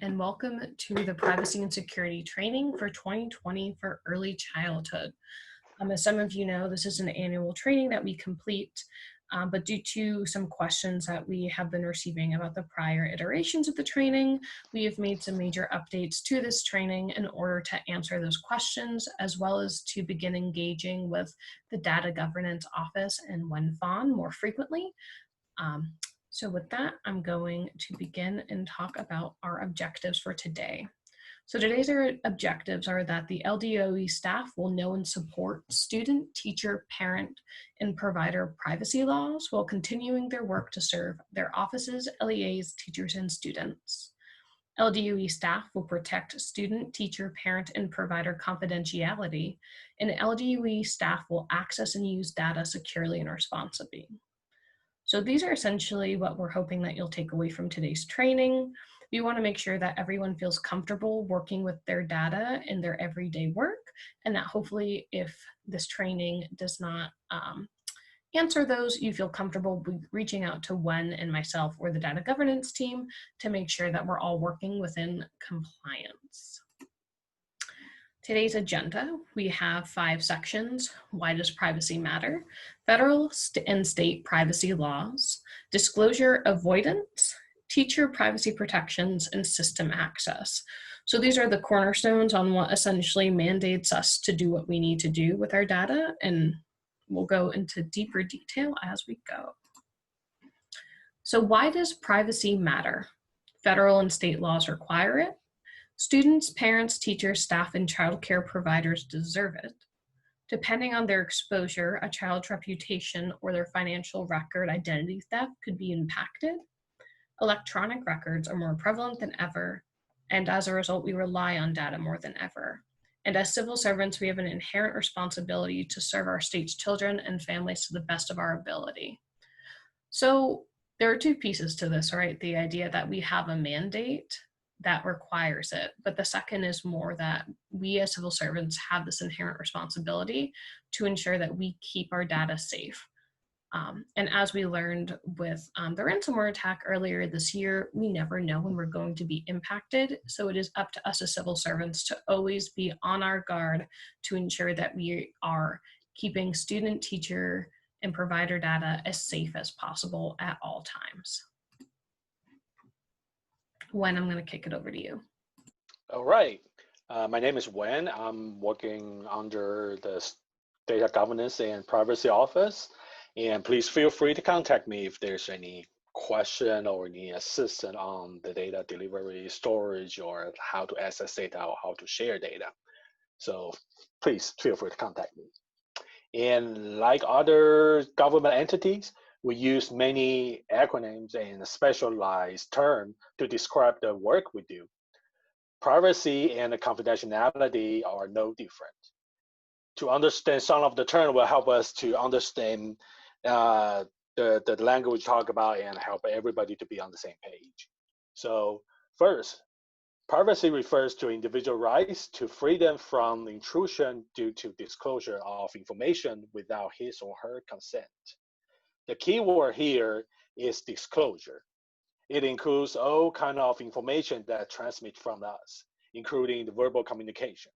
And welcome to the Privacy and Security Training for 2020 for Early Childhood. As some of you know, this is an annual training that we complete, but due to some questions that we have been receiving about the prior iterations of the training, we have made some major updates to this training in order to answer those questions, as well as to begin engaging with the Data Governance Office and WNFON more frequently. So with that, I'm going to begin and talk about our objectives for today. So today's objectives are that the LDOE staff will know and support student, teacher, parent, and provider privacy laws while continuing their work to serve their offices, LEAs, teachers, and students. LDOE staff will protect student, teacher, parent, and provider confidentiality, and LDOE staff will access and use data securely and responsibly. So these are essentially what we're hoping that you'll take away from today's training. We want to make sure that everyone feels comfortable working with their data in their everyday work, and that hopefully if this training does not answer those, you feel comfortable reaching out to Wen and myself or the data governance team to make sure that we're all working within compliance. Today's agenda, we have 5 sections. Why does privacy matter? Federal and state privacy laws, disclosure avoidance, teacher privacy protections, and system access. So these are the cornerstones on what essentially mandates us to do what we need to do with our data, and we'll go into deeper detail as we go. So why does privacy matter? Federal and state laws require it. Students, parents, teachers, staff, and child care providers deserve it. Depending on their exposure, a child's reputation or their financial record identity theft could be impacted. Electronic records are more prevalent than ever, and as a result, we rely on data more than ever. And as civil servants, we have an inherent responsibility to serve our state's children and families to the best of our ability. So there are 2 pieces to this, right? The idea that we have a mandate that requires it, but the second is more that we as civil servants have this inherent responsibility to ensure that we keep our data safe. And as we learned with the ransomware attack earlier this year, we never know when we're going to be impacted. So it is up to us as civil servants to always be on our guard to ensure that we are keeping student, teacher, and provider data as safe as possible at all times. Wen, I'm going to kick it over to you. All right. My name is Wen. I'm working under the Data Governance and Privacy Office. And please feel free to contact me if there's any question or any assistance on the data delivery, storage, or how to access data or how to share data. So please feel free to contact me. And like other government entities, we use many acronyms and specialized terms to describe the work we do. Privacy and confidentiality are no different. To understand some of the terms will help us to understand the language we talk about and help everybody to be on the same page. So first, privacy refers to individual rights to freedom from intrusion due to disclosure of information without his or her consent. The key word here is disclosure. It includes all kinds of information that transmits from us, including the verbal communication.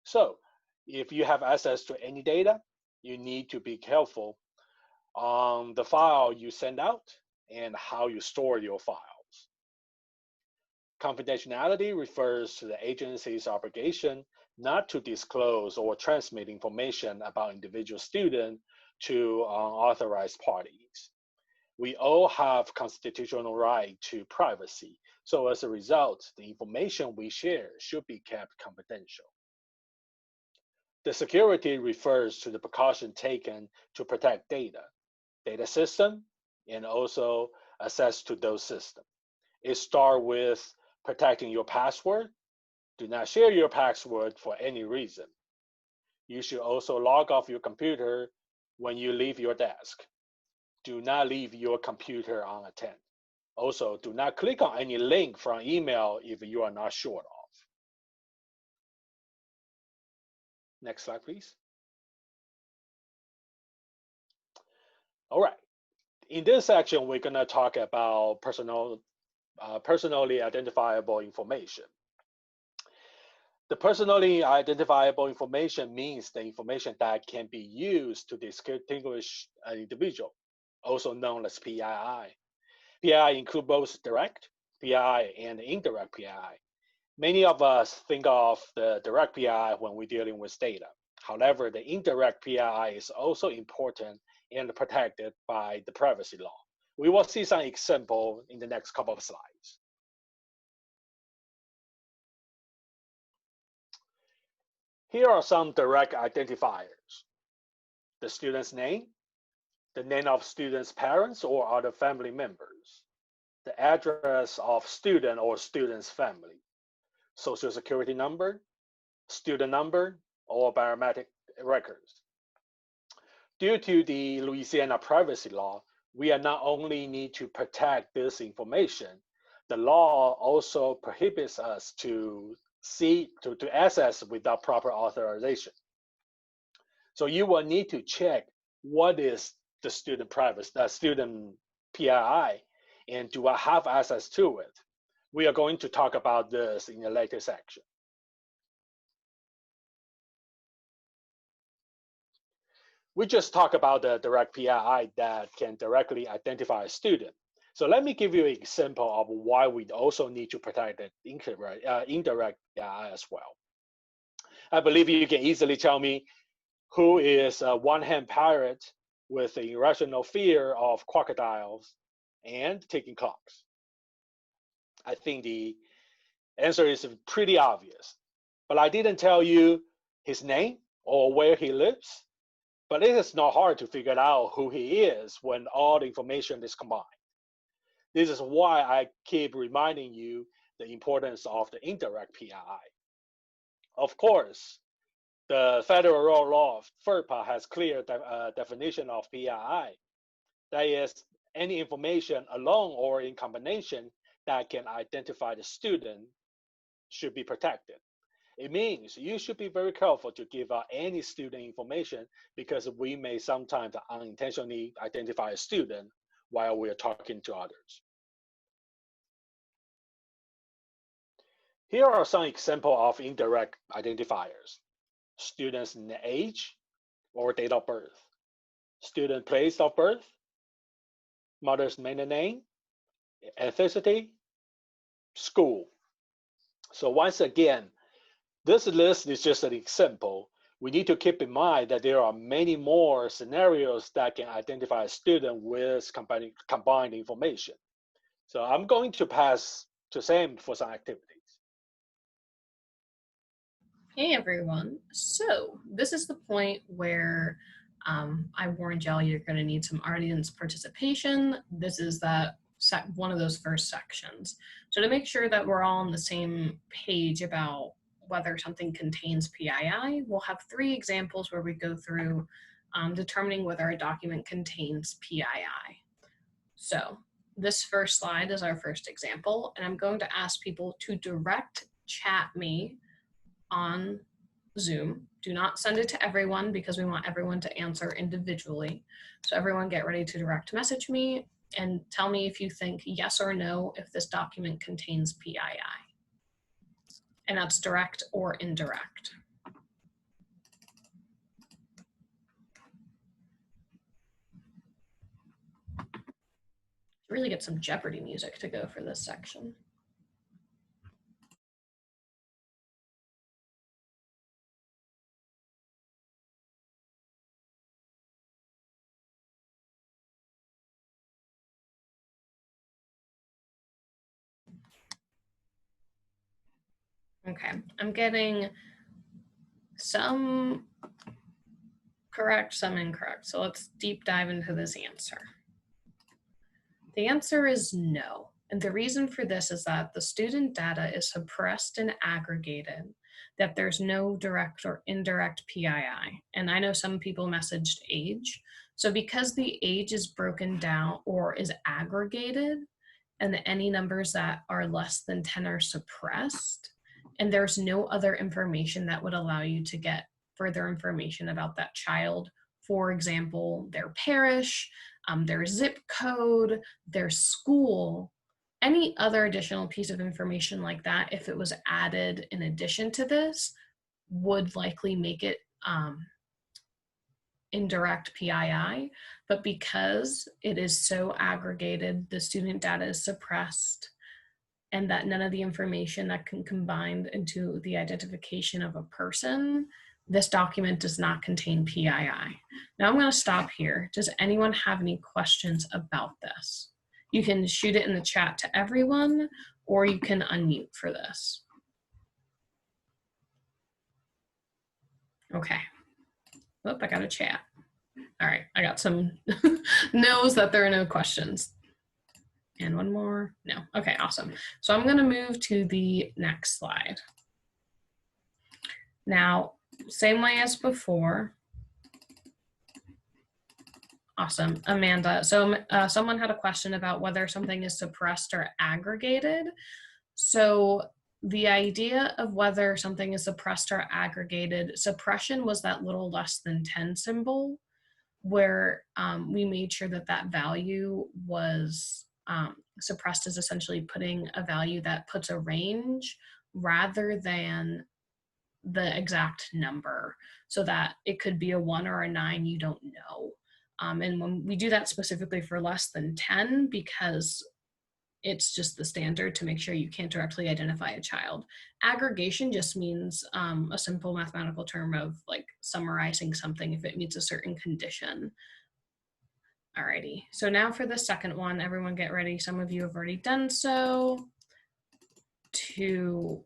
So if you have access to any data, you need to be careful on the file you send out and how you store your files. Confidentiality refers to the agency's obligation not to disclose or transmit information about individual students to unauthorized parties. We all have constitutional right to privacy, so as a result, the information we share should be kept confidential. The security refers to the precaution taken to protect data system, and also access to those systems. It starts with protecting your password. Do not share your password for any reason. You should also log off your computer when you leave your desk. Do not leave your computer unattended. Also, do not click on any link from email if you are not sure of. Next slide, please. All right. In this section, we're going to talk about personal personally identifiable information. The personally identifiable information means the information that can be used to distinguish an individual, also known as PII. PII include both direct PII and indirect PII. Many of us think of the direct PII when we're dealing with data. However, the indirect PII is also important and protected by the privacy law. We will see some example in the next couple of slides. Here are some direct identifiers: the student's name, the name of student's parents or other family members, the address of student or student's family, social security number, student number, or biometric records. Due to the Louisiana privacy law, we are not only need to protect this information, the law also prohibits us to access without proper authorization. So you will need to check what is the student privacy, the student PII, and do I have access to it? We are going to talk about this in a later section. We just talked about the direct PII that can directly identify a student. So let me give you an example of why we also need to protect the indirect PII as well. I believe you can easily tell me who is a one-hand pirate with an irrational fear of crocodiles and ticking clocks. I think the answer is pretty obvious, but I didn't tell you his name or where he lives. But it is not hard to figure out who he is when all the information is combined. This is why I keep reminding you the importance of the indirect PII. Of course, the federal law of FERPA has clear definition of PII. That is, any information alone or in combination that can identify the student should be protected. It means you should be very careful to give out any student information because we may sometimes unintentionally identify a student while we are talking to others. Here are some examples of indirect identifiers: student's age or date of birth, student place of birth, mother's maiden name, ethnicity, school. So once again, this list is just an example. We need to keep in mind that there are many more scenarios that can identify a student with combined information. So I'm going to pass to Sam for some activities. Hey everyone. So this is the point where I warned y'all you're going to need some audience participation. This is one of those first sections. So to make sure that we're all on the same page about whether something contains PII, we'll have 3 examples where we go through determining whether a document contains PII. So this first slide is our first example, and I'm going to ask people to direct chat me on Zoom. Do not send it to everyone because we want everyone to answer individually. So everyone get ready to direct message me and tell me if you think yes or no if this document contains PII. And that's direct or indirect. Really get some Jeopardy music to go for this section. Okay, I'm getting some correct, some incorrect. So let's deep dive into this answer. The answer is no. And the reason for this is that the student data is suppressed and aggregated, that there's no direct or indirect PII. And I know some people messaged age. So because the age is broken down or is aggregated, and any numbers that are less than 10 are suppressed, and there's no other information that would allow you to get further information about that child. For example, their parish, their zip code, their school. Any other additional piece of information like that, if it was added in addition to this, would likely make it indirect PII, but because it is so aggregated, the student data is suppressed, and that none of the information that can combine into the identification of a person, this document does not contain PII. Now I'm going to stop here. Does anyone have any questions about this? You can shoot it in the chat to everyone, or you can unmute for this. Okay. Oop, I got a chat. All right, I got some no's that there are no questions. And one more, no. Okay, awesome. So I'm gonna move to the next slide. Now, same way as before. Awesome, Amanda. So someone had a question about whether something is suppressed or aggregated. So the idea of whether something is suppressed or aggregated, suppression was that little less than 10 symbol, where we made sure that that value was suppressed, is essentially putting a value that puts a range rather than the exact number, so that it could be a 1 or a 9, you don't know. And when we do that specifically for less than 10, because it's just the standard to make sure you can't directly identify a child. Aggregation just means a simple mathematical term of like summarizing something if it meets a certain condition. Alrighty, so now for the second one, everyone get ready. Some of you have already done so, to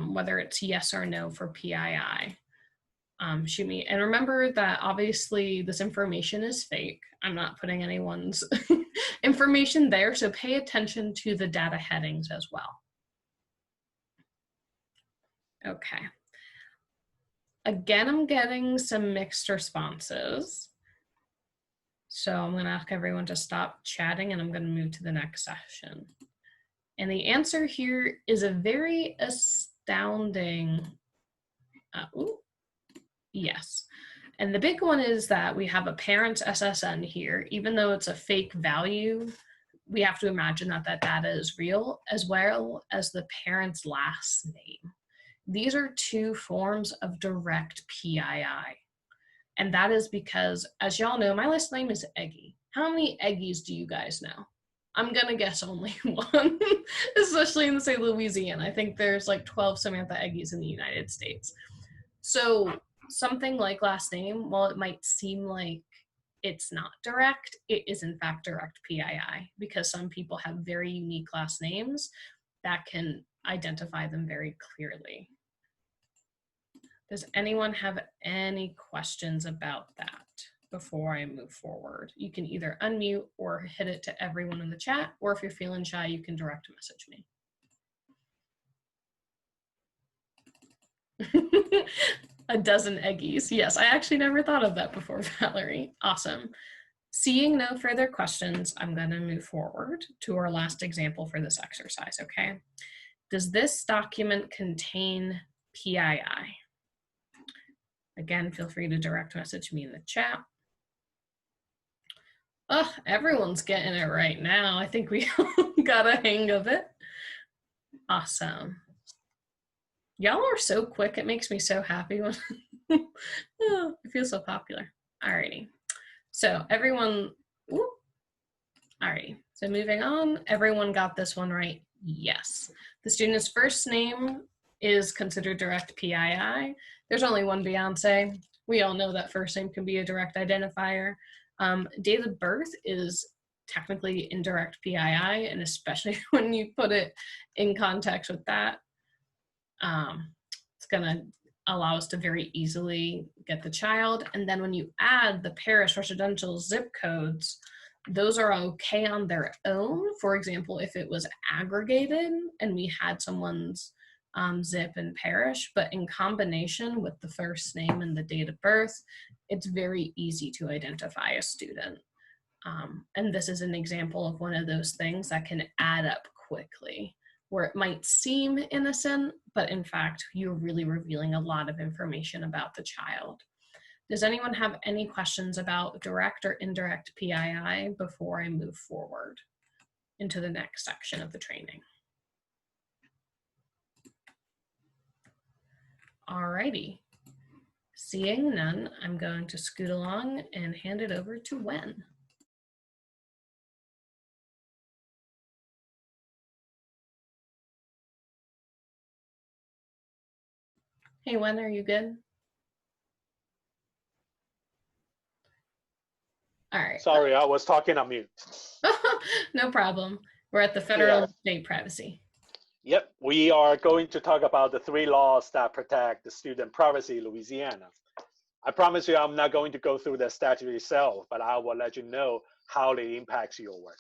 whether it's yes or no for PII. Shoot me. And remember that obviously this information is fake. I'm not putting anyone's information there, so pay attention to the data headings as well. Okay. Again, I'm getting some mixed responses. So I'm going to ask everyone to stop chatting and I'm going to move to the next session. And the answer here is a very astounding, yes. And the big one is that we have a parent's SSN here. Even though it's a fake value, we have to imagine that that data is real, as well as the parent's last name. These are two forms of direct PII. And that is because, as y'all know, my last name is Eggy. How many Eggies do you guys know? I'm gonna guess only one, especially in the state of Louisiana. I think there's like 12 Samantha Eggies in the United States. So something like last name, while it might seem like it's not direct, it is in fact direct PII, because some people have very unique last names that can identify them very clearly. Does anyone have any questions about that before I move forward? You can either unmute or hit it to everyone in the chat, or if you're feeling shy, you can direct message me. A dozen Eggies. Yes, I actually never thought of that before, Valerie. Awesome. Seeing no further questions, I'm going to move forward to our last example for this exercise, okay? Does this document contain PII? Again, feel free to direct message me in the chat. Oh, everyone's getting it right now. I think we got a hang of it. Awesome. Y'all are so quick. It makes me so happy when oh, I feel so popular. Alrighty. So everyone, whoop. Alrighty. So moving on, everyone got this one right? Yes. The student's first name is considered direct PII. There's only one Beyonce. We all know that first name can be a direct identifier. Date of birth is technically indirect PII, and especially when you put it in context with that, it's gonna allow us to very easily get the child. And then when you add the parish residential zip codes, those are okay on their own. For example, if it was aggregated and we had someone's zip and parish, but in combination with the first name and the date of birth, it's very easy to identify a student. And this is an example of one of those things that can add up quickly, where it might seem innocent, but in fact, you're really revealing a lot of information about the child. Does anyone have any questions about direct or indirect PII before I move forward? into the next section of the training. Alrighty. Seeing none, I'm going to scoot along and hand it over to Wen. Hey, Wen, are you good? All right. Sorry, I was talking on mute. No problem. We're at the federal and state privacy. Yep, we are going to talk about the 3 laws that protect the student privacy in Louisiana. I promise you I'm not going to go through the statute itself, but I will let you know how it impacts your work.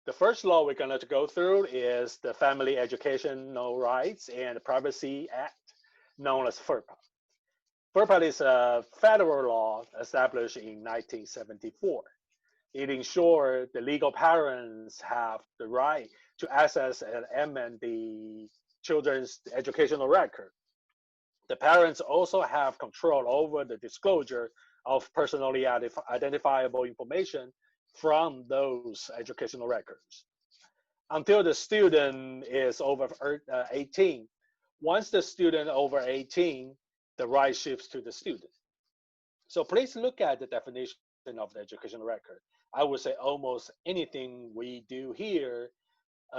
The first law we're going to go through is the Family Educational Rights and Privacy Act, known as FERPA. FERPA is a federal law established in 1974. It ensures the legal parents have the right to access and amend the children's educational record. The parents also have control over the disclosure of personally identifiable information from those educational records. Until the student is over 18, once the student over 18, the right shifts to the student. So please look at the definition of the educational record. I would say almost anything we do here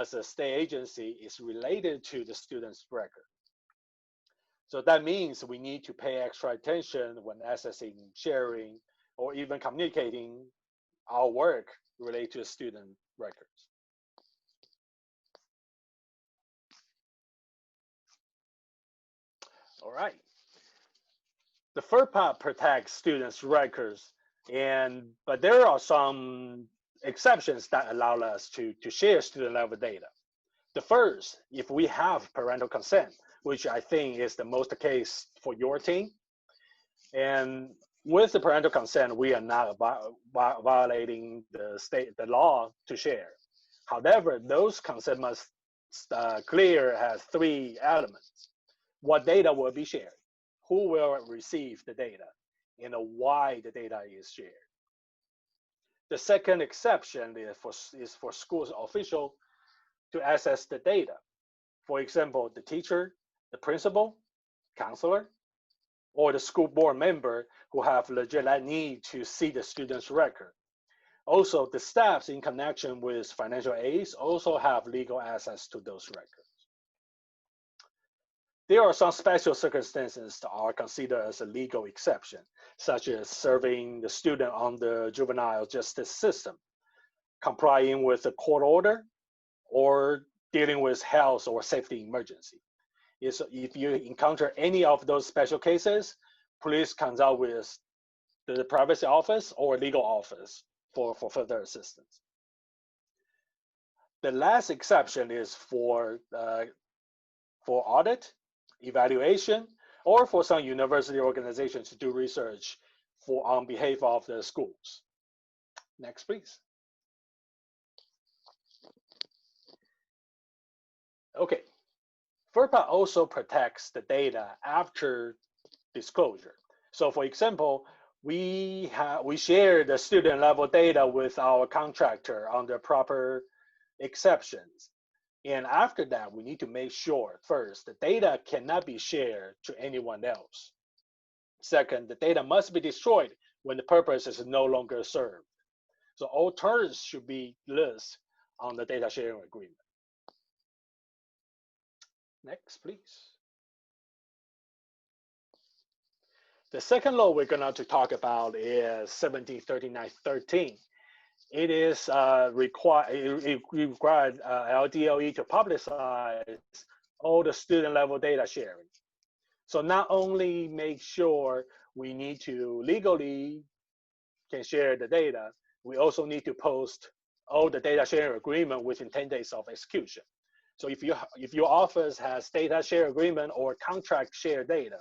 as a state agency is related to the student's record. So that means we need to pay extra attention when accessing, sharing, or even communicating our work related to student records. All right. The FERPA protects students' records, but there are some exceptions that allow us to share student level data. The first, if we have parental consent, which I think is the most case for your team, and with the parental consent, we are not violating the law to share. However, those consent must clear has 3 elements. What data will be shared? Who will receive the data? And why the data is shared? The second exception is for schools official to access the data. For example, the teacher, the principal, counselor, or the school board member who have legitimate need to see the student's record. Also, the staffs in connection with financial aids also have legal access to those records. There are some special circumstances that are considered as a legal exception, such as serving the student on the juvenile justice system, complying with a court order, or dealing with health or safety emergency. If you encounter any of those special cases, please consult with the privacy office or legal office for further assistance. The last exception is for audit, evaluation, or for some university organizations to do research on behalf of the schools. Next, please. Okay, FERPA also protects the data after disclosure. So for example, we share the student level data with our contractor under proper exceptions. And after that, we need to make sure, first, the data cannot be shared to anyone else. Second, the data must be destroyed when the purpose is no longer served. So all terms should be listed on the data sharing agreement. Next, please. The second law we're going to talk about is 1739-13. It is required LDLE to publicize all the student level data sharing. So not only make sure we need to legally can share the data, we also need to post all the data sharing agreement within 10 days of execution. So if your office has data share agreement or contract share data,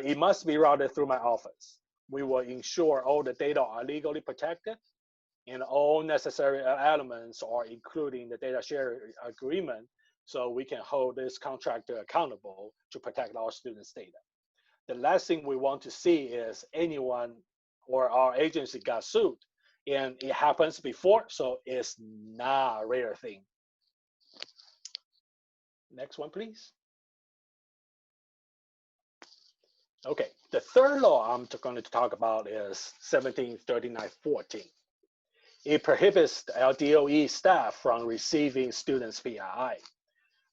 it must be routed through my office. We will ensure all the data are legally protected and all necessary elements are including the data share agreement so we can hold this contractor accountable to protect our students' data. The last thing we want to see is anyone or our agency got sued and it happens before, so it's not a rare thing. Next one, please. Okay, the third law I'm going to talk about is 1739-14. It prohibits the LDOE staff from receiving students' PII.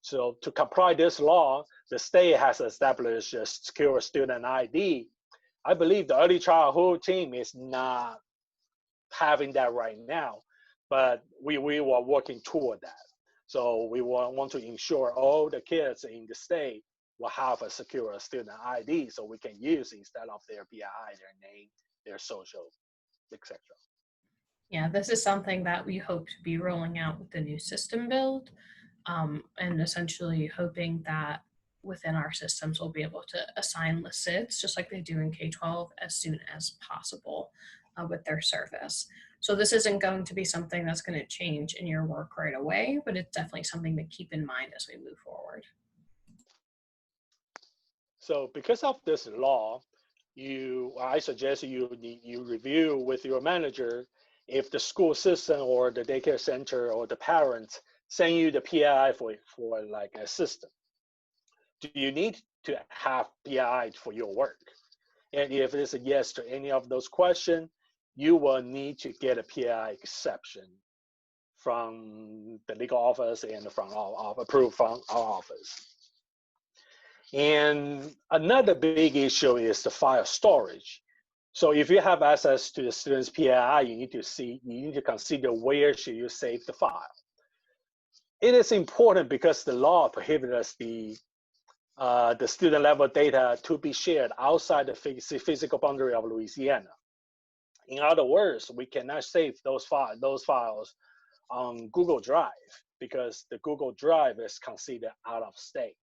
So to comply this law, the state has established a secure student ID. I believe the early childhood team is not having that right now, but we were working toward that. So we want to ensure all the kids in the state will have a secure student ID so we can use instead of their PII, their name, their social, etc. Yeah, this is something that we hope to be rolling out with the new system build, and essentially hoping that within our systems we'll be able to assign the SIDS just like they do in K-12 as soon as possible with their service. So this isn't going to be something that's going to change in your work right away, but it's definitely something to keep in mind as we move forward. So because of this law, I suggest you review with your manager if the school system or the daycare center or the parents send you the PI for like a system. Do you need to have PI for your work? And if it's a yes to any of those questions, you will need to get a PI exception from the legal office and from approved from our office. And another big issue is the file storage. So if you have access to the student's PII, you need to consider where should you save the file. It is important because the law prohibits the student level data to be shared outside the physical boundary of Louisiana. In other words, we cannot save those files on Google Drive because the Google Drive is considered out of state.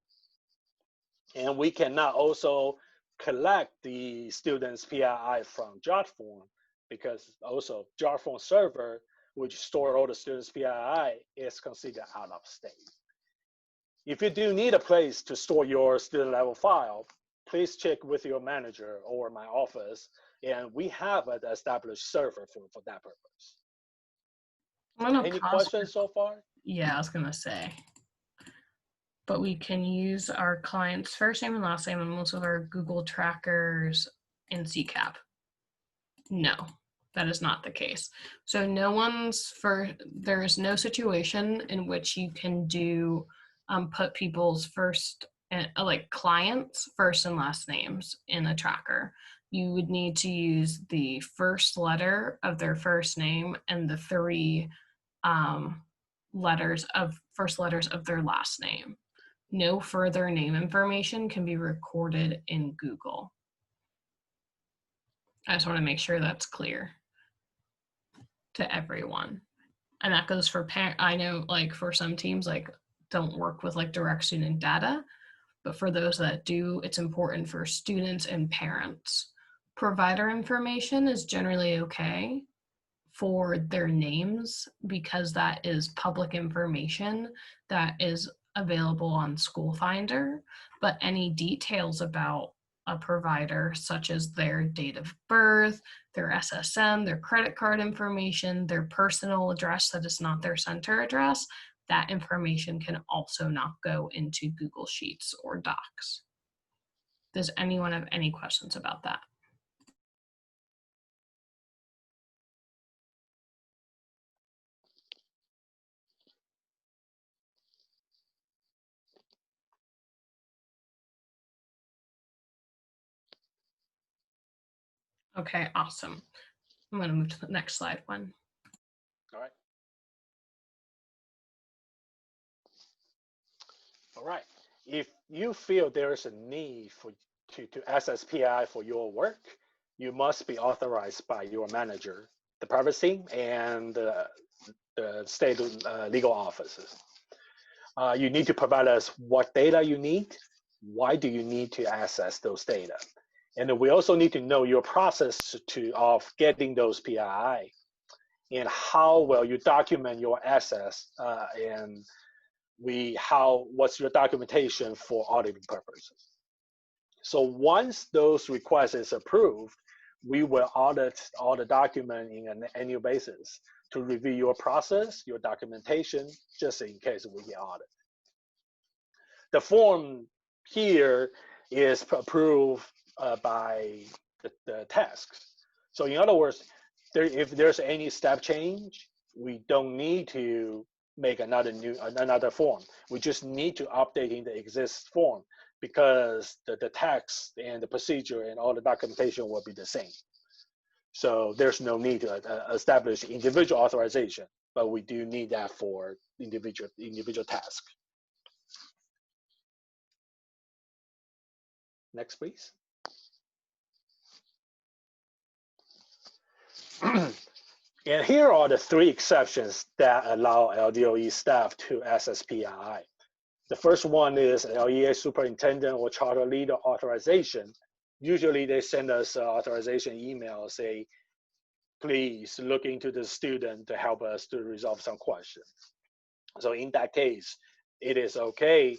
And we cannot also collect the student's PII from JotForm because also JotForm server, which store all the students' PII, is considered out of state. If you do need a place to store your student level file, please check with your manager or my office, and we have an established server for that purpose. I'm gonna Any pause. questions so far? Yeah, I was gonna say. But we can use our client's first name and last name in most of our Google trackers in CCAP. No, that is not the case. So there is no situation in which you can do put people's like clients' first and last names in a tracker. You would need to use the first letter of their first name and the three first letters of their last name. No further name information can be recorded in Google. I just want to make sure that's clear to everyone. And that goes for I know like for some teams like don't work with like direct student data, but for those that do, it's important for students and parents. Provider information is generally okay for their names because that is public information that is available on School Finder, but any details about a provider, such as their date of birth, their SSN, their credit card information, their personal address that is not their center address, that information can also not go into Google Sheets or Docs. Does anyone have any questions about that? Okay, awesome. I'm going to move to the next slide one. All right. All right. If you feel there is a need to access PI for your work, you must be authorized by your manager, the privacy, and the state legal offices. You need to provide us what data you need. Why do you need to access those data? And then we also need to know your process of getting those PII and how well you document your access and what's your documentation for auditing purposes. So once those requests is approved, we will audit all the document in an annual basis to review your process, your documentation, just in case we get audited. The form here is approved by the tasks. So in other words, if there's any step change, we don't need to make another form. We just need to updating the existing form because the text and the procedure and all the documentation will be the same. So there's no need to establish individual authorization, but we do need that for individual task. Next, please. And here are the 3 exceptions that allow LDOE staff to access PII. The first one is LEA superintendent or charter leader authorization. Usually they send us an authorization email, say, please look into the student to help us to resolve some questions. So in that case, it is okay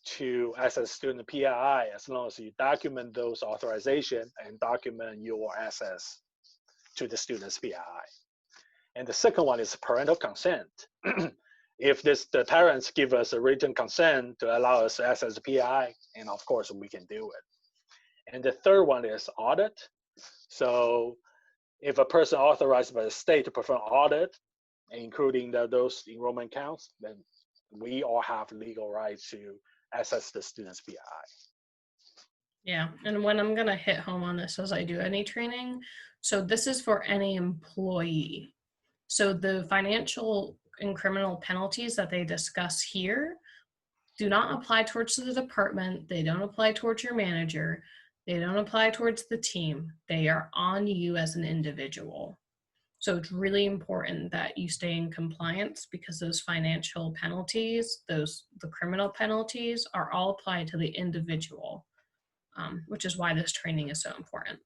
to access student PII as long as you document those authorization and document your access to the student's PII. And the second one is parental consent. If the parents give us a written consent to allow us to access the PII, and of course we can do it. And the third one is audit. So if a person authorized by the state to perform audit, including those enrollment counts, then we all have legal rights to access the student's PII. Yeah, and when I'm going to hit home on this as I do any training, so this is for any employee. So the financial and criminal penalties that they discuss here do not apply towards the department. They don't apply towards your manager. They don't apply towards the team. They are on you as an individual. So it's really important that you stay in compliance because those financial penalties, the criminal penalties are all applied to the individual, which is why this training is so important.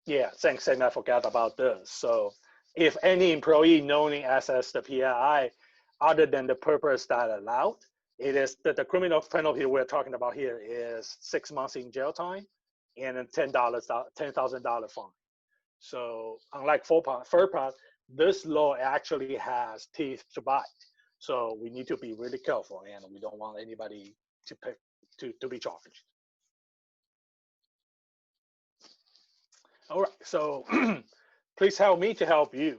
Yeah, thanks, and I forgot about this. So if any employee knowingly access the PII other than the purpose that allowed, it is the criminal penalty we're talking about here is 6 months in jail time and a $10,000 fine. So unlike third part, this law actually has teeth to bite. So we need to be really careful, and we don't want anybody to be charged. All right, so please help me to help you.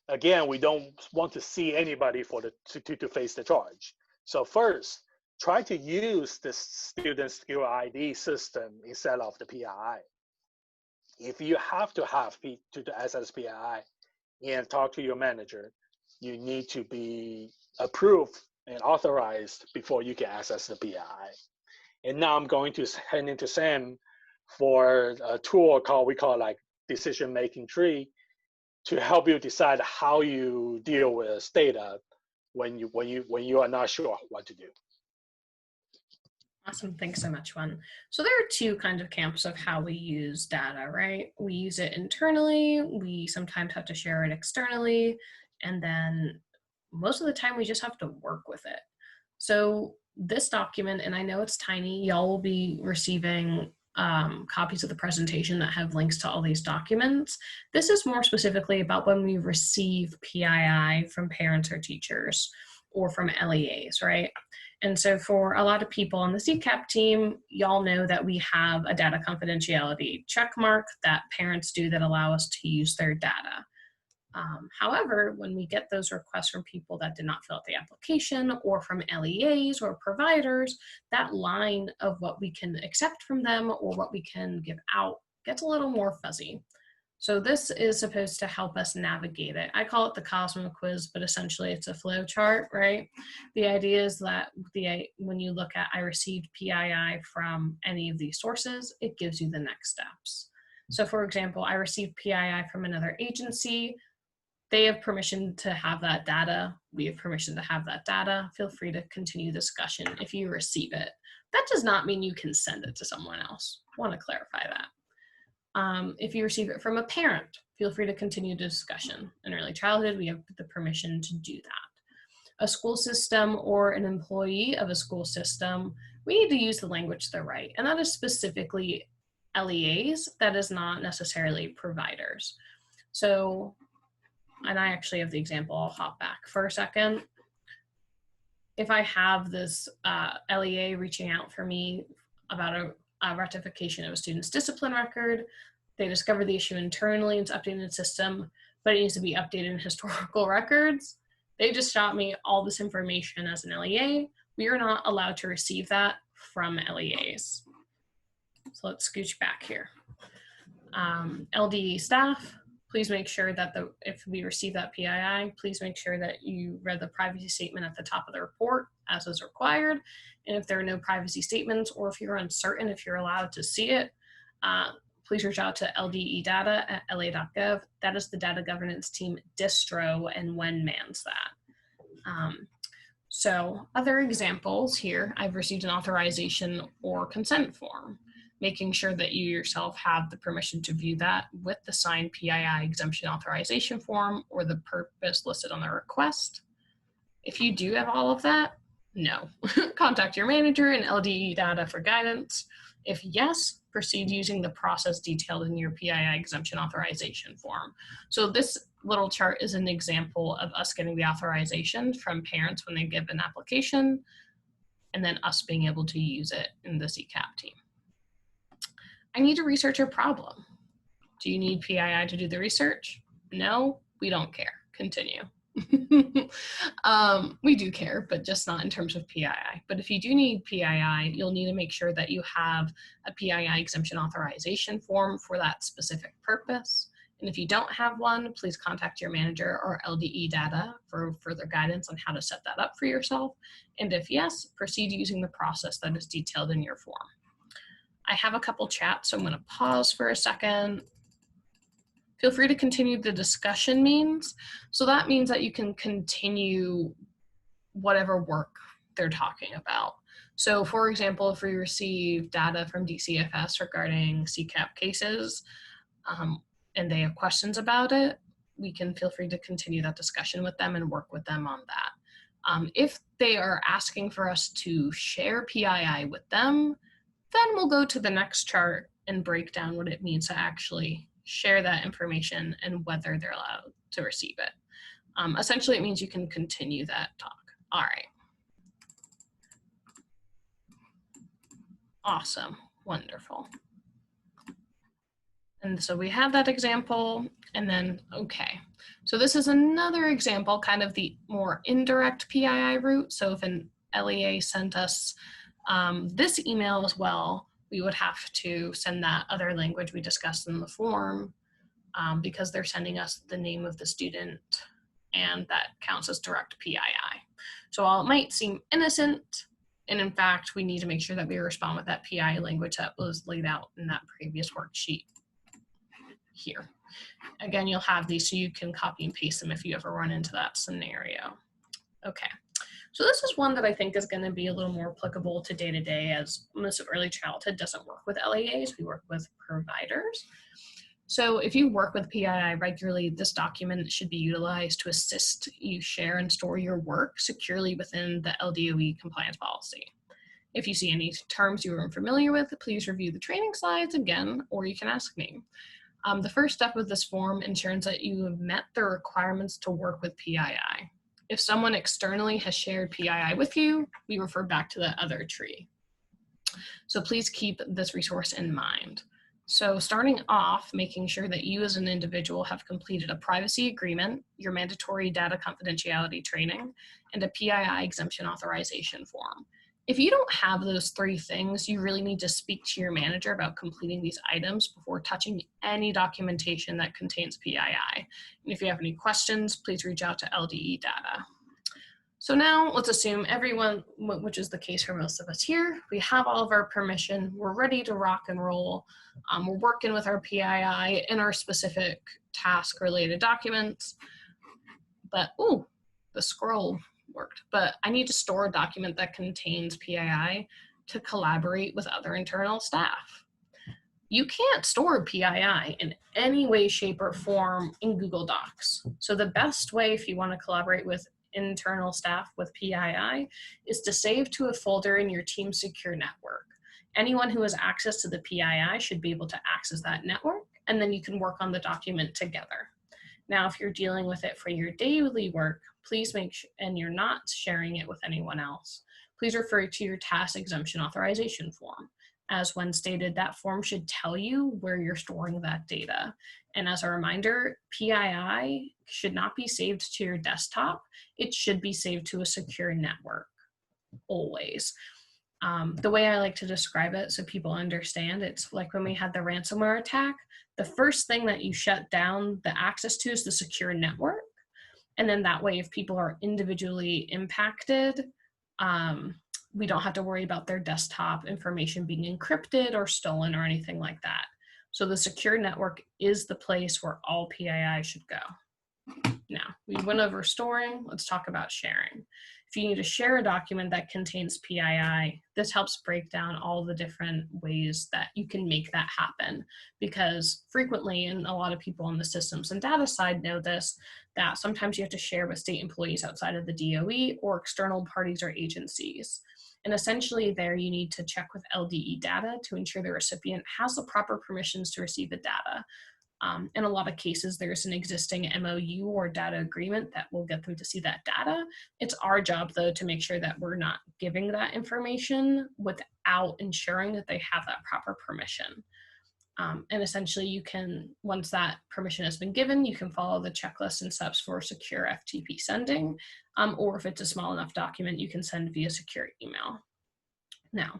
Again, we don't want to see anybody to face the charge. So first, try to use the student skill ID system instead of the PII. If you have to access PII and talk to your manager, you need to be approved and authorized before you can access the PII. And now I'm going to hand it to Sam for a tool we call like decision-making tree to help you decide how you deal with data when you are not sure what to do. Awesome. Thanks so much, Wen. So there are 2 kinds of camps of how we use data, right? We use it internally. We sometimes have to share it externally. And then most of the time we just have to work with it. So this document, and I know it's tiny, y'all will be receiving copies of the presentation that have links to all these documents. This is more specifically about when we receive PII from parents or teachers or from LEAs, right? And so for a lot of people on the CCAP team, y'all know that we have a data confidentiality check mark that parents do that allow us to use their data. However, when we get those requests from people that did not fill out the application or from LEAs or providers, that line of what we can accept from them or what we can give out gets a little more fuzzy. So this is supposed to help us navigate it. I call it the Cosmo quiz, but essentially it's a flow chart, right? The idea is that when you look at I received PII from any of these sources, it gives you the next steps. So for example, I received PII from another agency. They have permission to have that data. We have permission to have that data. Feel free to continue discussion if you receive it. That does not mean you can send it to someone else. I want to clarify that. If you receive it from a parent, feel free to continue the discussion. In early childhood, we have the permission to do that. A school system or an employee of a school system, we need to use the language they're right. And that is specifically LEAs, that is not necessarily providers. So, and I actually have the example, I'll hop back for a second. If I have this LEA reaching out for me about a rectification of a student's discipline record, they discover the issue internally, it's updated in the system, but it needs to be updated in historical records. They just shot me all this information as an LEA. We are not allowed to receive that from LEAs. So let's scooch back here. LDE staff, please make sure that if we receive that PII, please make sure that you read the privacy statement at the top of the report as is required. And if there are no privacy statements, or if you're uncertain if you're allowed to see it, please reach out to ldedata@la.gov. That is the data governance team distro, and WEN mans that. So other examples here, I've received an authorization or consent form, making sure that you yourself have the permission to view that with the signed PII exemption authorization form or the purpose listed on the request. If you do have all of that, no. Contact your manager and LDE data for guidance. If yes, proceed using the process detailed in your PII exemption authorization form. So this little chart is an example of us getting the authorization from parents when they give an application, and then us being able to use it in the CCAP team. I need to research a problem. Do you need PII to do the research? No, we don't care. Continue. We do care, but just not in terms of PII. But if you do need PII, you'll need to make sure that you have a PII exemption authorization form for that specific purpose. And if you don't have one, please contact your manager or LDE data for further guidance on how to set that up for yourself. And if yes, proceed using the process that is detailed in your form. I have a couple chats, so I'm going to pause for a second. Feel free to continue the discussion means. So that means that you can continue whatever work they're talking about. So for example, if we receive data from DCFS regarding CCAP cases and they have questions about it, we can feel free to continue that discussion with them and work with them on that. If they are asking for us to share PII with them, then we'll go to the next chart and break down what it means to actually share that information and whether they're allowed to receive it. Essentially, it means you can continue that talk. All right. Awesome. Wonderful. And so we have that example, and then, okay. So this is another example, kind of the more indirect PII route. So if an LEA sent us this email as well, we would have to send that other language we discussed in the form because they're sending us the name of the student, and that counts as direct PII. So while it might seem innocent, and in fact, we need to make sure that we respond with that PII language that was laid out in that previous worksheet here. Again, you'll have these so you can copy and paste them if you ever run into that scenario. Okay. So this is one that I think is going to be a little more applicable to day-to-day, as most of early childhood doesn't work with LEAs, we work with providers. So if you work with PII regularly, this document should be utilized to assist you share and store your work securely within the LDOE compliance policy. If you see any terms you are unfamiliar with, please review the training slides again, or you can ask me. The first step of this form ensures that you have met the requirements to work with PII. If someone externally has shared PII with you, we refer back to the other tree. So please keep this resource in mind. So starting off, making sure that you as an individual have completed a privacy agreement, your mandatory data confidentiality training, and a PII exemption authorization form. If you don't have those three things, you really need to speak to your manager about completing these items before touching any documentation that contains PII. And if you have any questions, please reach out to LDE data. So now let's assume everyone, which is the case for most of us here, we have all of our permission, we're ready to rock and roll. We're working with our PII in our specific task related documents, but ooh, the scroll worked. But I need to store a document that contains PII to collaborate with other internal staff. You can't store PII in any way, shape, or form in Google Docs. So the best way if you want to collaborate with internal staff with PII is to save to a folder in your team secure network. Anyone who has access to the PII should be able to access that network, and then you can work on the document together. Now, if you're dealing with it for your daily work, please make sure, and you're not sharing it with anyone else, please refer to your task exemption authorization form. As when stated, that form should tell you where you're storing that data. And as a reminder, PII should not be saved to your desktop. It should be saved to a secure network, always. The way I like to describe it so people understand, it's like when we had the ransomware attack, the first thing that you shut down the access to is the secure network. And then that way, if people are individually impacted, we don't have to worry about their desktop information being encrypted or stolen or anything like that. So the secure network is the place where all PII should go. Now, we went over storing, let's talk about sharing. If you need to share a document that contains PII, this helps break down all the different ways that you can make that happen. Because frequently, and a lot of people on the systems and data side know this, that sometimes you have to share with state employees outside of the DOE or external parties or agencies. And essentially there you need to check with LDE data to ensure the recipient has the proper permissions to receive the data. In a lot of cases, there's an existing MOU or data agreement that will get them to see that data. It's our job, though, to make sure that we're not giving that information without ensuring that they have that proper permission. And essentially, you can, once that permission has been given, you can follow the checklist and steps for secure FTP sending, or if it's a small enough document, you can send via secure email. Now,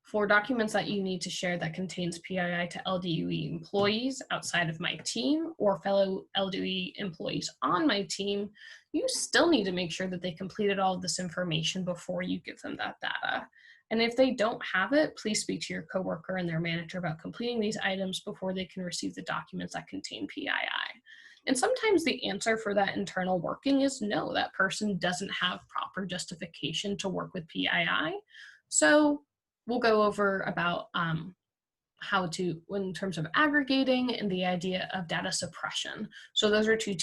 for documents that you need to share that contains PII to LDUE employees outside of my team or fellow LDUE employees on my team, you still need to make sure that they completed all of this information before you give them that data. And if they don't have it, please speak to your coworker and their manager about completing these items before they can receive the documents that contain PII. And sometimes the answer for that internal working is no, that person doesn't have proper justification to work with PII. So we'll go over about how to, in terms of aggregating and the idea of data suppression. So those are two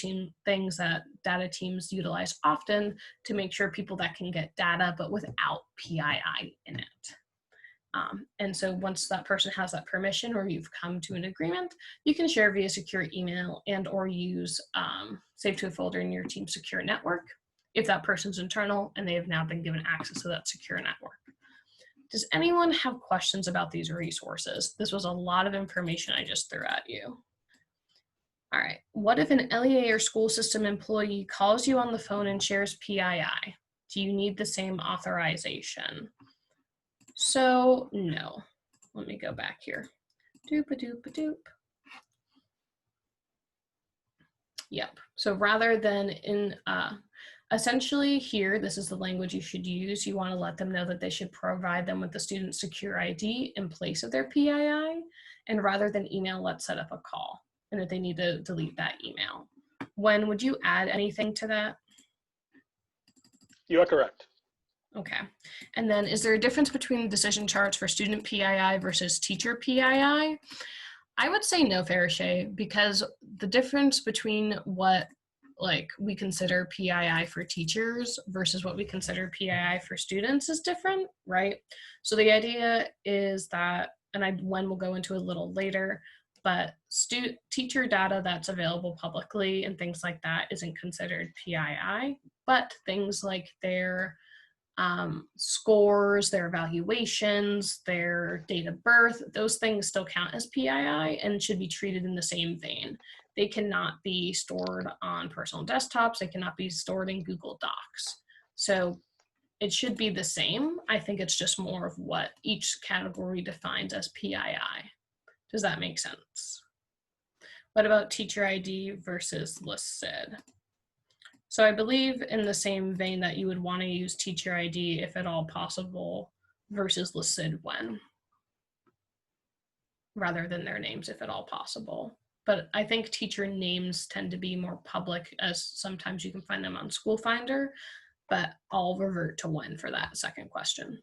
things that data teams utilize often to make sure people that can get data but without PII in it. And so once that person has that permission or you've come to an agreement, you can share via secure email and or use save to a folder in your team's secure network if that person's internal and they have now been given access to that secure network. Does anyone have questions about these resources? This was a lot of information I just threw at you. All right, what if an LEA or school system employee calls you on the phone and shares PII? Do you need the same authorization? So no, let me go back here. Doop-a-doop-a-doop. Yep, so rather than in, essentially here, this is the language you should use. You want to let them know that they should provide them with the student secure ID in place of their PII, and rather than email, let's set up a call, and if they need to delete that email. When would you add anything to that? You are correct. Okay, and then is there a difference between decision charts for student PII versus teacher PII? I would say no, Farishay, because the difference between what we consider PII for teachers versus what we consider PII for students is different, right? So the idea is that, and Wen will go into a little later, but teacher data that's available publicly and things like that isn't considered PII, but things like their scores, their evaluations, their date of birth, those things still count as PII and should be treated in the same vein. They cannot be stored on personal desktops. They cannot be stored in Google Docs. So it should be the same. I think it's just more of what each category defines as PII. Does that make sense? What about teacher ID versus ListSid? So I believe in the same vein that you would want to use teacher ID if at all possible versus ListSid when, rather than their names if at all possible. But I think teacher names tend to be more public, as sometimes you can find them on School Finder, but I'll revert to when for that second question.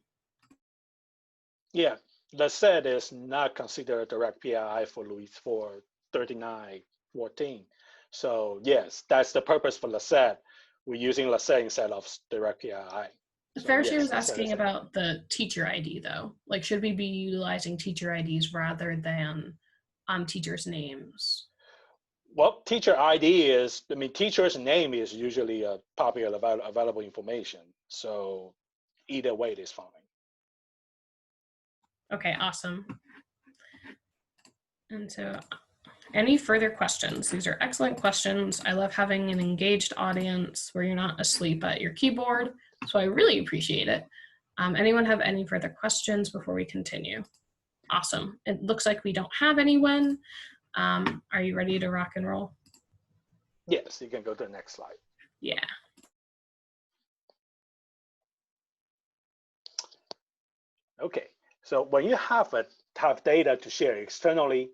Yeah, that said is not considered a direct PII for Louis for 3914. So yes, that's the purpose for LACET. We're using LACET instead of direct PII. So Farshey yes, was that's asking it. about the teacher ID though. Like, should we be utilizing teacher IDs rather than teachers' names? Well, teacher ID is, I mean, teacher's name is usually a popular available information. So either way, it is fine. Okay, awesome. And so, any further questions? These are excellent questions. I love having an engaged audience where you're not asleep at your keyboard. So I really appreciate it. Anyone have any further questions before we continue? Awesome. It looks like we don't have anyone. Are you ready to rock and roll? Yes, you can go to the next slide. Yeah. Okay, so when you have data to share externally,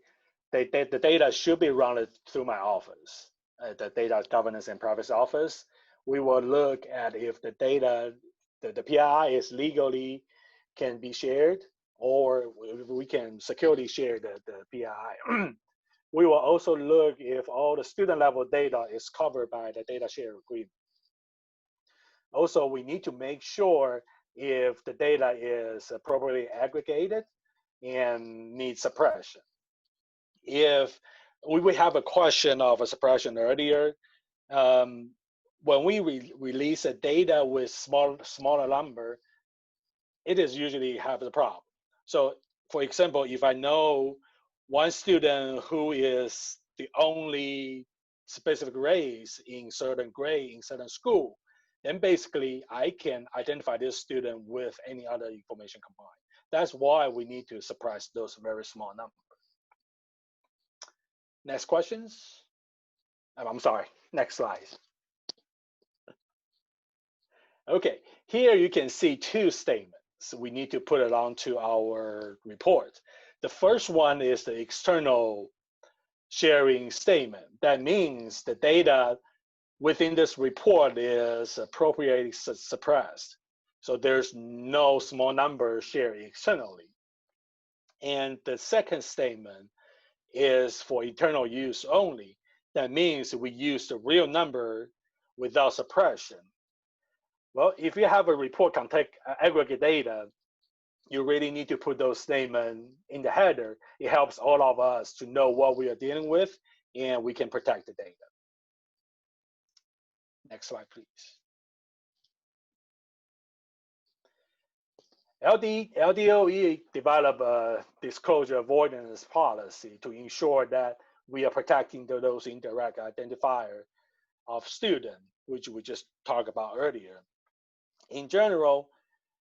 the data should be routed through my office, the data governance and privacy office. We will look at if the data, the PII is legally can be shared, or we can securely share the PII. We will also look if all the student level data is covered by the data share agreement. Also, we need to make sure if the data is appropriately aggregated and needs suppression. If we have a question of a suppression earlier, um, when we release a data with smaller number, it is usually have the problem. So for example, if I know one student who is the only specific race in certain grade in certain school, then basically I can identify this student with any other information combined. That's why we need to suppress those very small numbers. Next questions? I'm sorry, next slide. Okay, here you can see two statements. We need to put it onto our report. The first one is the external sharing statement. That means the data within this report is appropriately suppressed. So there's no small number shared externally. And the second statement is for internal use only. That means we use the real number without suppression. Well, if you have a report contain aggregate data, you really need to put those statements in the header. It helps all of us to know what we are dealing with, and we can protect the data. Next slide, please. LDOE developed a disclosure avoidance policy to ensure that we are protecting those indirect identifier of student, which we just talked about earlier. In general,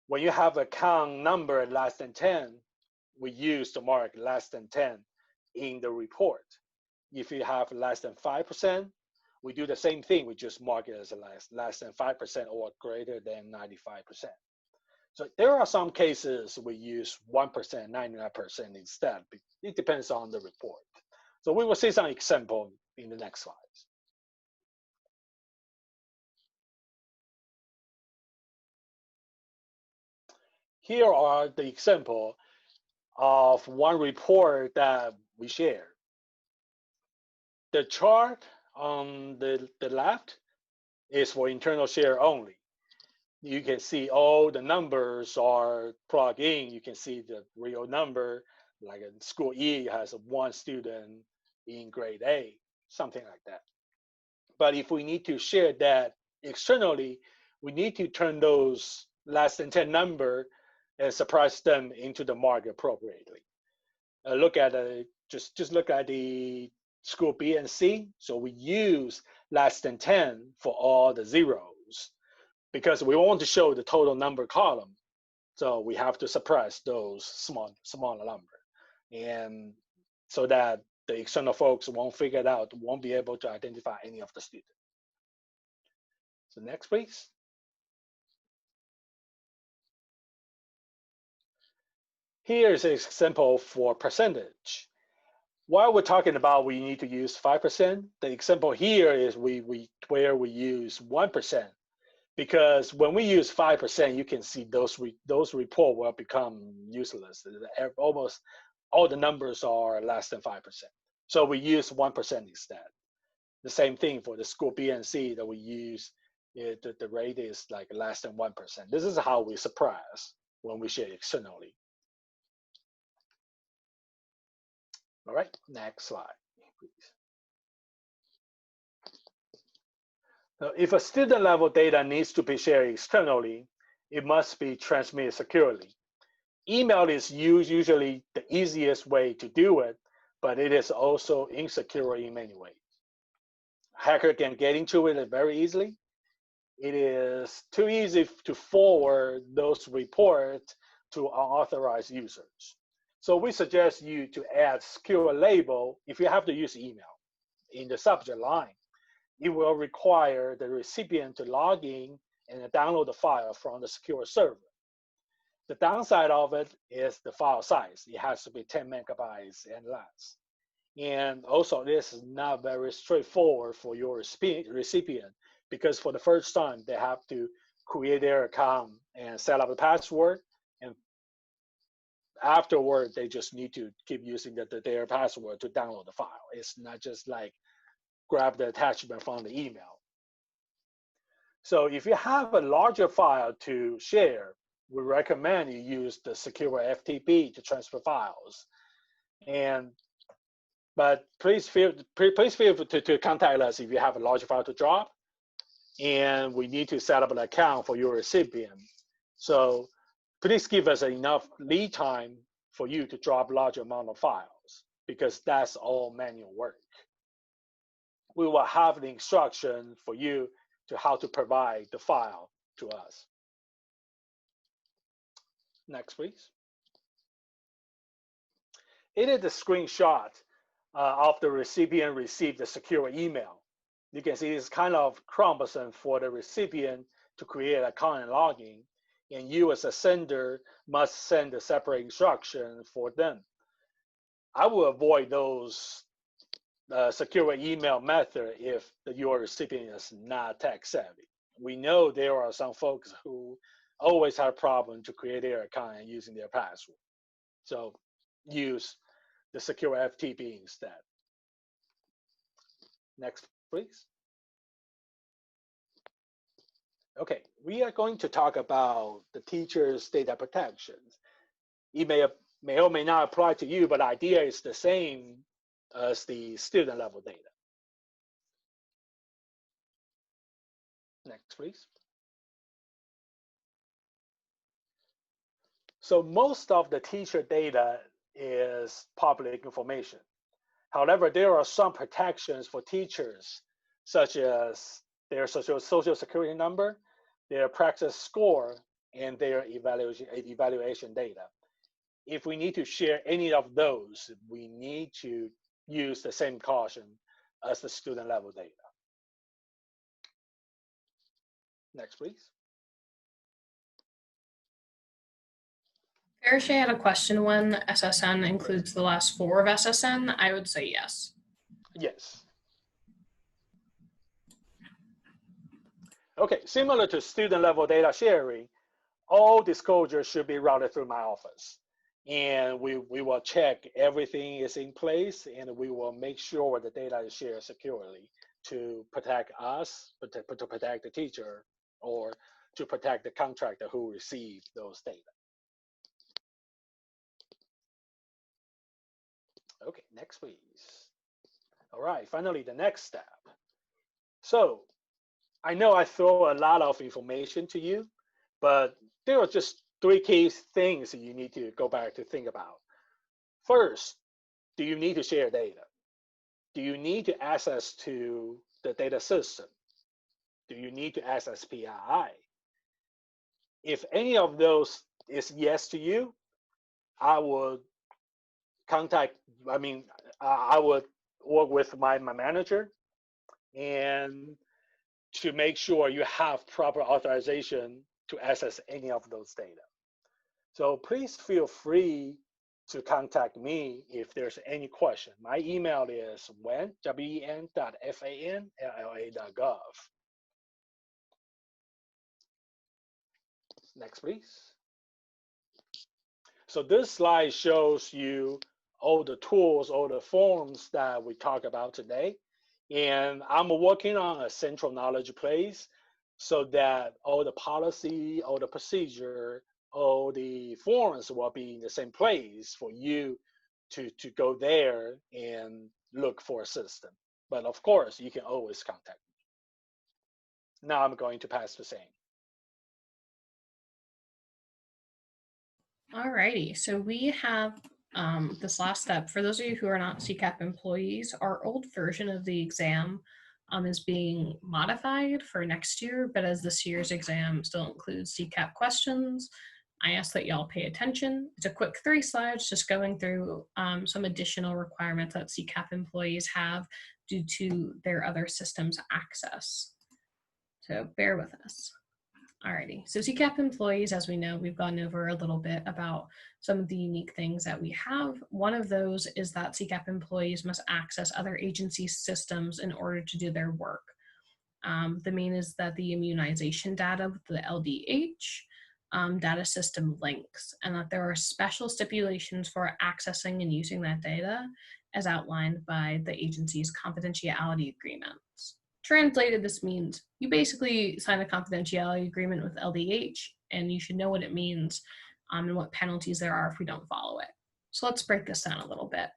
when you have a count number less than 10, we use the mark less than 10 in the report. If you have less than 5%, we do the same thing. We just mark it as less than 5% or greater than 95%. So there are some cases we use 1%, 99% instead. It depends on the report. So we will see some example in the next slides. Here are the example of one report that we share. The chart on the left is for internal share only. You can see all the numbers are plugged in. You can see the real number, like in school E has one student in grade A, something like that. But if we need to share that externally, we need to turn those less than 10 number and suppress them into the mark appropriately. Look at just look at the school B and C. So we use less than 10 for all the zeros because we want to show the total number column. So we have to suppress those smaller number. And so that the external folks won't figure it out, won't be able to identify any of the students. So next, please. Here's an example for percentage. While we're talking about we need to use 5%, the example here is where we use 1%. Because when we use 5%, you can see those report will become useless. Almost all the numbers are less than 5%. So we use 1% instead. The same thing for the school B and C that we use the rate is like less than 1%. This is how we suppress when we share externally. All right, next slide, please. Now, if a student level data needs to be shared externally, it must be transmitted securely. Email is usually the easiest way to do it, but it is also insecure in many ways. Hacker can get into it very easily. It is too easy to forward those reports to unauthorized users. So we suggest you to add secure label if you have to use email in the subject line. It will require the recipient to log in and download the file from the secure server. The downside of it is the file size. It has to be 10 megabytes and less. And also, this is not very straightforward for your recipient because for the first time, they have to create their account and set up a password. And afterward, they just need to keep using their password to download the file. It's not just like grab the attachment from the email. So if you have a larger file to share, we recommend you use the secure FTP to transfer files. But please feel free to contact us if you have a large file to drop, and we need to set up an account for your recipient. So please give us enough lead time for you to drop large amount of files because that's all manual work. We will have the instruction for you to how to provide the file to us. Next, please. It is a screenshot of the recipient received the secure email. You can see it's kind of cumbersome for the recipient to create an account and login, and you as a sender must send a separate instruction for them. I will avoid those secure email method if your recipient is not tech savvy. We know there are some folks who always have a problem to create their account and using their password. So use the secure FTP instead. Next, please. Okay, we are going to talk about the teacher's data protections. It may or may not apply to you, but the idea is the same as the student level data. Next, please. So most of the teacher data is public information. However, there are some protections for teachers, such as their social security number, their practice score, and their evaluation data. If we need to share any of those, we need to use the same caution as the student level data. Next, please. Farishay had a question when SSN includes the last 4 of SSN. I would say yes. Yes. Okay, similar to student level data sharing, all disclosures should be routed through my office. And we will check everything is in place, and we will make sure the data is shared securely to protect us, to protect the teacher, or to protect the contractor who received those data. Okay, next please. All right, finally, the next step. So I know I throw a lot of information to you, but there are just 3 key things that you need to go back to think about. First, do you need to share data? Do you need to access to the data system? Do you need to access PII? If any of those is yes to you, I would I would work with my manager and to make sure you have proper authorization to access any of those data. So please feel free to contact me if there's any question. My email is wen.fan@lla.gov. Next, please. So this slide shows you all the tools, all the forms that we talked about today. And I'm working on a central knowledge place so that all the policy, all the procedure, all the forms will be in the same place for you to go there and look for a system. But of course, you can always contact me. Now I'm going to pass the same. Alrighty, so we have this last step. For those of you who are not CCAP employees, our old version of the exam is being modified for next year, but as this year's exam still includes CCAP questions, I ask that y'all pay attention. It's a quick 3 slides just going through some additional requirements that CCAP employees have due to their other systems access. So bear with us. Alrighty, so CCAP employees, as we know, we've gone over a little bit about some of the unique things that we have. One of those is that CCAP employees must access other agency systems in order to do their work. The main is that the immunization data with the LDH data system links, and that there are special stipulations for accessing and using that data as outlined by the agency's confidentiality agreements. Translated, this means you basically sign a confidentiality agreement with LDH, and you should know what it means and what penalties there are if we don't follow it. So let's break this down a little bit.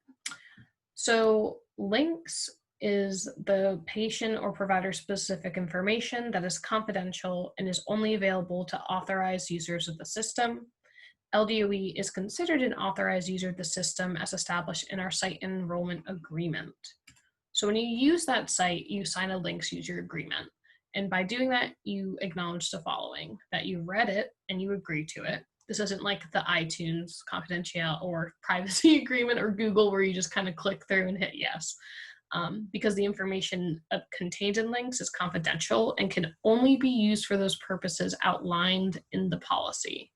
So links is the patient or provider specific information that is confidential and is only available to authorized users of the system. LDOE is considered an authorized user of the system as established in our site enrollment agreement. So when you use that site, you sign a links user agreement. And by doing that, you acknowledge the following: that you read it and you agree to it. This isn't like the iTunes confidential or privacy agreement or Google where you just kind of click through and hit yes. Because the information contained in links is confidential and can only be used for those purposes outlined in the policy.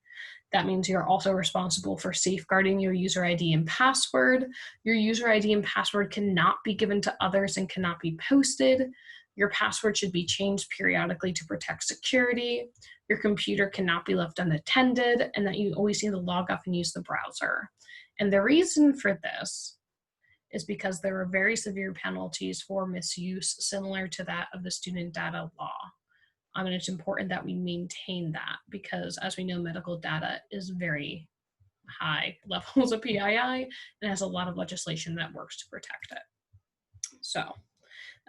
That means you're also responsible for safeguarding your user ID and password. Your user ID and password cannot be given to others and cannot be posted. Your password should be changed periodically to protect security. Your computer cannot be left unattended, and that you always need to log off and use the browser. And the reason for this is because there are very severe penalties for misuse similar to that of the student data law. And it's important that we maintain that because, as we know, medical data is very high levels of PII and has a lot of legislation that works to protect it. So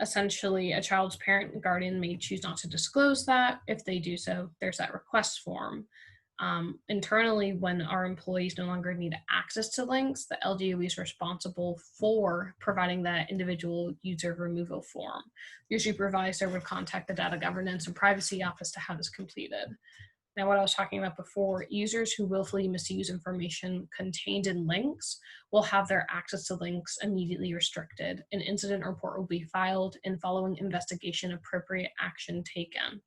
essentially, a child's parent and guardian may choose not to disclose that. If they do so, there's that request form. Internally, when our employees no longer need access to links, the LDOE is responsible for providing that individual user removal form. Your supervisor would contact the data governance and privacy office to have this completed. Now, what I was talking about before, users who willfully misuse information contained in links will have their access to links immediately restricted. An incident report will be filed, and following investigation, appropriate action taken.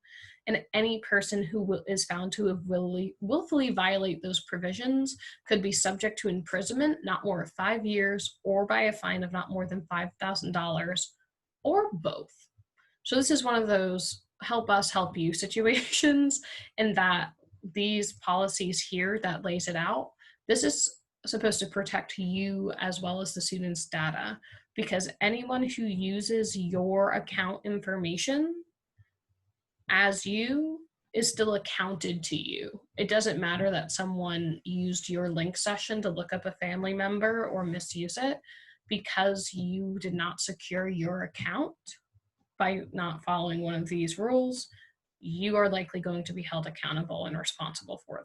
And any person who is found to have willfully violate those provisions could be subject to imprisonment, not more of 5 years, or by a fine of not more than $5,000, or both. So this is one of those help us help you situations, and that these policies here that lays it out, this is supposed to protect you as well as the student's data, because anyone who uses your account information as you is still accounted to you. It doesn't matter that someone used your link session to look up a family member or misuse it, because you did not secure your account by not following one of these rules, you are likely going to be held accountable and responsible for